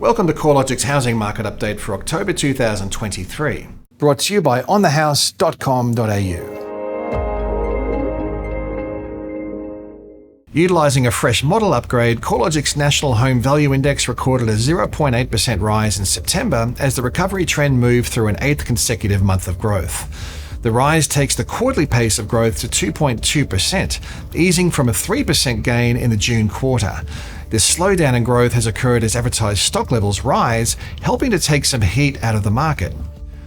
Welcome to CoreLogic's housing market update for October 2023, brought to you by onthehouse.com.au. Utilising a fresh model upgrade, CoreLogic's National Home Value Index recorded a 0.8% rise in September as the recovery trend moved through an eighth consecutive month of growth. The rise takes the quarterly pace of growth to 2.2%, easing from a 3% gain in the June quarter. This slowdown in growth has occurred as advertised stock levels rise, helping to take some heat out of the market.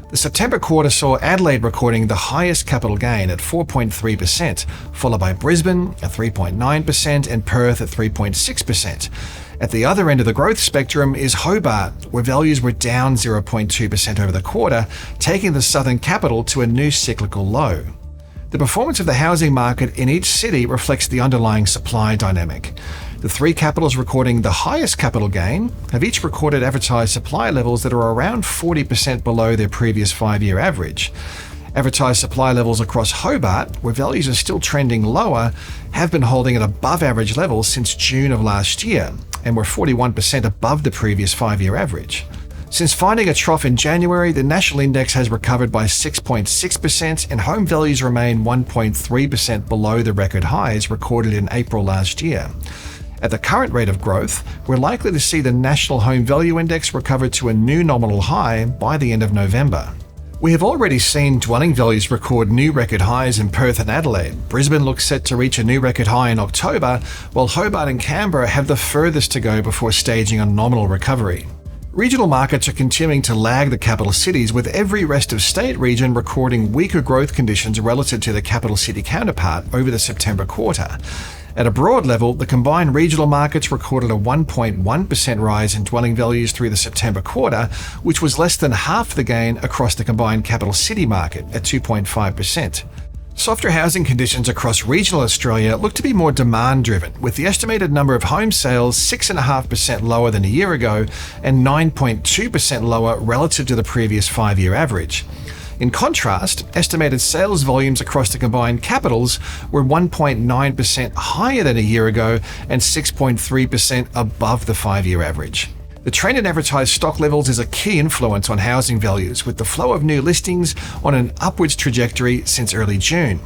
The September quarter saw Adelaide recording the highest capital gain at 4.3%, followed by Brisbane at 3.9% and Perth at 3.6%. At the other end of the growth spectrum is Hobart, where values were down 0.2% over the quarter, taking the southern capital to a new cyclical low. The performance of the housing market in each city reflects the underlying supply dynamic. The three capitals recording the highest capital gain have each recorded advertised supply levels that are around 40% below their previous 5-year average. Advertised supply levels across Hobart, where values are still trending lower, have been holding at above average levels since June of last year, and were 41% above the previous 5-year average. Since finding a trough in January, the national index has recovered by 6.6% and home values remain 1.3% below the record highs recorded in April last year. At the current rate of growth, we're likely to see the National Home Value Index recover to a new nominal high by the end of November. We have already seen dwelling values record new record highs in Perth and Adelaide. Brisbane looks set to reach a new record high in October, while Hobart and Canberra have the furthest to go before staging a nominal recovery. Regional markets are continuing to lag the capital cities, with every rest of state region recording weaker growth conditions relative to the capital city counterpart over the September quarter. At a broad level, the combined regional markets recorded a 1.1% rise in dwelling values through the September quarter, which was less than half the gain across the combined capital city market at 2.5%. Softer housing conditions across regional Australia look to be more demand-driven, with the estimated number of home sales 6.5% lower than a year ago and 9.2% lower relative to the previous 5-year average. In contrast, estimated sales volumes across the combined capitals were 1.9% higher than a year ago and 6.3% above the 5-year average. The trend in advertised stock levels is a key influence on housing values, with the flow of new listings on an upwards trajectory since early June,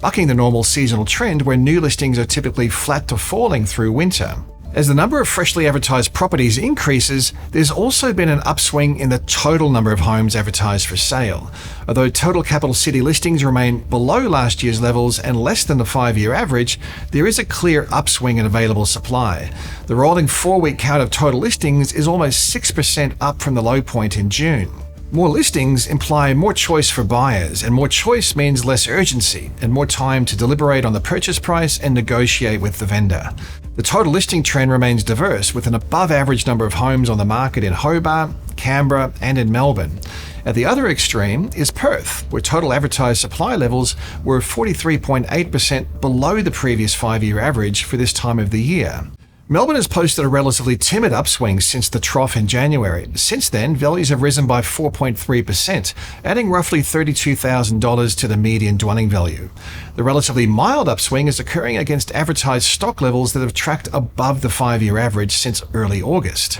bucking the normal seasonal trend where new listings are typically flat to falling through winter. As the number of freshly advertised properties increases, there's also been an upswing in the total number of homes advertised for sale. Although total capital city listings remain below last year's levels and less than the 5-year average, there is a clear upswing in available supply. The rolling 4-week count of total listings is almost 6% up from the low point in June. More listings imply more choice for buyers, and more choice means less urgency and more time to deliberate on the purchase price and negotiate with the vendor. The total listing trend remains diverse, with an above-average number of homes on the market in Hobart, Canberra, and in Melbourne. At the other extreme is Perth, where total advertised supply levels were 43.8% below the previous 5-year average for this time of the year. Melbourne has posted a relatively timid upswing since the trough in January. Since then, values have risen by 4.3%, adding roughly $32,000 to the median dwelling value. The relatively mild upswing is occurring against advertised stock levels that have tracked above the 5-year average since early August.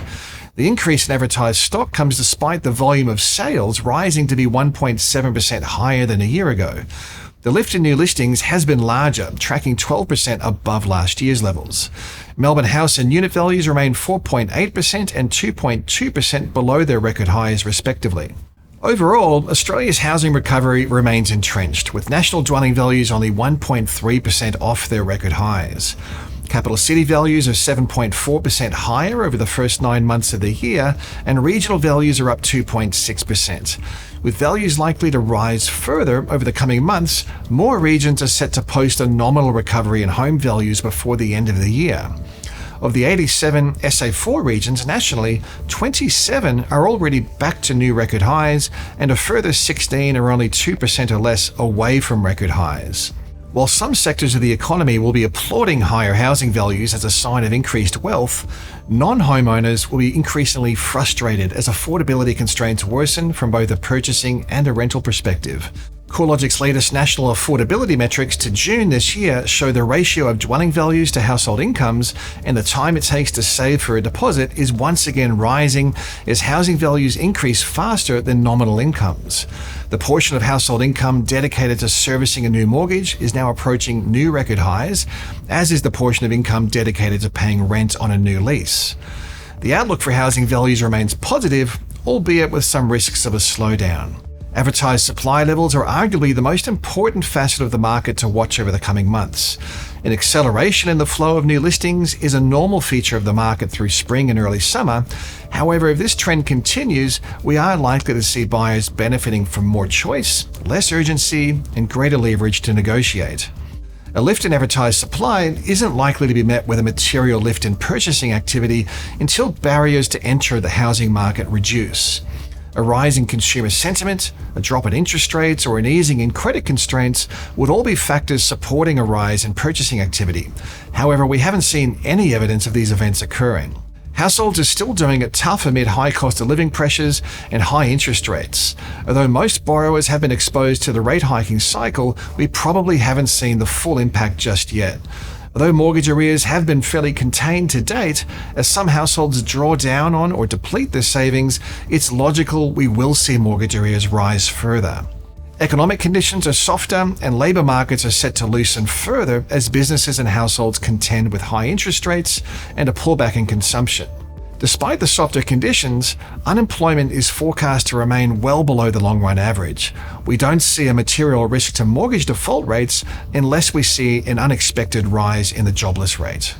The increase in advertised stock comes despite the volume of sales rising to be 1.7% higher than a year ago. The lift in new listings has been larger, tracking 12% above last year's levels. Melbourne house and unit values remain 4.8% and 2.2% below their record highs, respectively. Overall, Australia's housing recovery remains entrenched, with national dwelling values only 1.3% off their record highs. Capital city values are 7.4% higher over the first 9 months of the year, and regional values are up 2.6%. With values likely to rise further over the coming months, more regions are set to post a nominal recovery in home values before the end of the year. Of the 87 SA4 regions nationally, 27 are already back to new record highs, and a further 16 are only 2% or less away from record highs. While some sectors of the economy will be applauding higher housing values as a sign of increased wealth, non-homeowners will be increasingly frustrated as affordability constraints worsen from both a purchasing and a rental perspective. CoreLogic's latest national affordability metrics to June this year show the ratio of dwelling values to household incomes and the time it takes to save for a deposit is once again rising as housing values increase faster than nominal incomes. The portion of household income dedicated to servicing a new mortgage is now approaching new record highs, as is the portion of income dedicated to paying rent on a new lease. The outlook for housing values remains positive, albeit with some risks of a slowdown. Advertised supply levels are arguably the most important facet of the market to watch over the coming months. An acceleration in the flow of new listings is a normal feature of the market through spring and early summer. However, if this trend continues, we are likely to see buyers benefiting from more choice, less urgency, and greater leverage to negotiate. A lift in advertised supply isn't likely to be met with a material lift in purchasing activity until barriers to enter the housing market reduce. A rise in consumer sentiment, a drop in interest rates, or an easing in credit constraints would all be factors supporting a rise in purchasing activity. However, we haven't seen any evidence of these events occurring. Households are still doing it tough amid high cost of living pressures and high interest rates. Although most borrowers have been exposed to the rate hiking cycle, we probably haven't seen the full impact just yet. Although mortgage arrears have been fairly contained to date, as some households draw down on or deplete their savings, it's logical we will see mortgage arrears rise further. Economic conditions are softer and labour markets are set to loosen further as businesses and households contend with high interest rates and a pullback in consumption. Despite the softer conditions, unemployment is forecast to remain well below the long-run average. We don't see a material risk to mortgage default rates unless we see an unexpected rise in the jobless rate.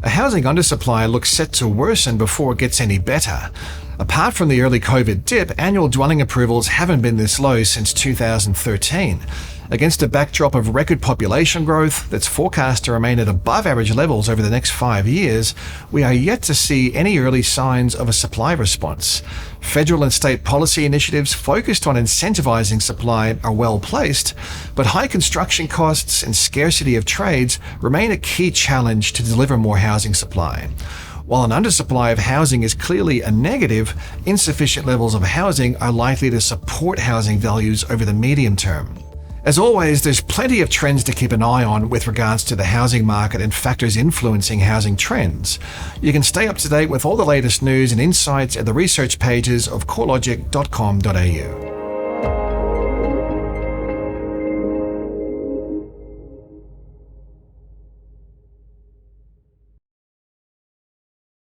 A housing undersupply looks set to worsen before it gets any better. Apart from the early COVID dip, annual dwelling approvals haven't been this low since 2013. Against a backdrop of record population growth that's forecast to remain at above average levels over the next 5 years, we are yet to see any early signs of a supply response. Federal and state policy initiatives focused on incentivizing supply are well placed, but high construction costs and scarcity of trades remain a key challenge to deliver more housing supply. While an undersupply of housing is clearly a negative, insufficient levels of housing are likely to support housing values over the medium term. As always, there's plenty of trends to keep an eye on with regards to the housing market and factors influencing housing trends. You can stay up to date with all the latest news and insights at the research pages of CoreLogic.com.au.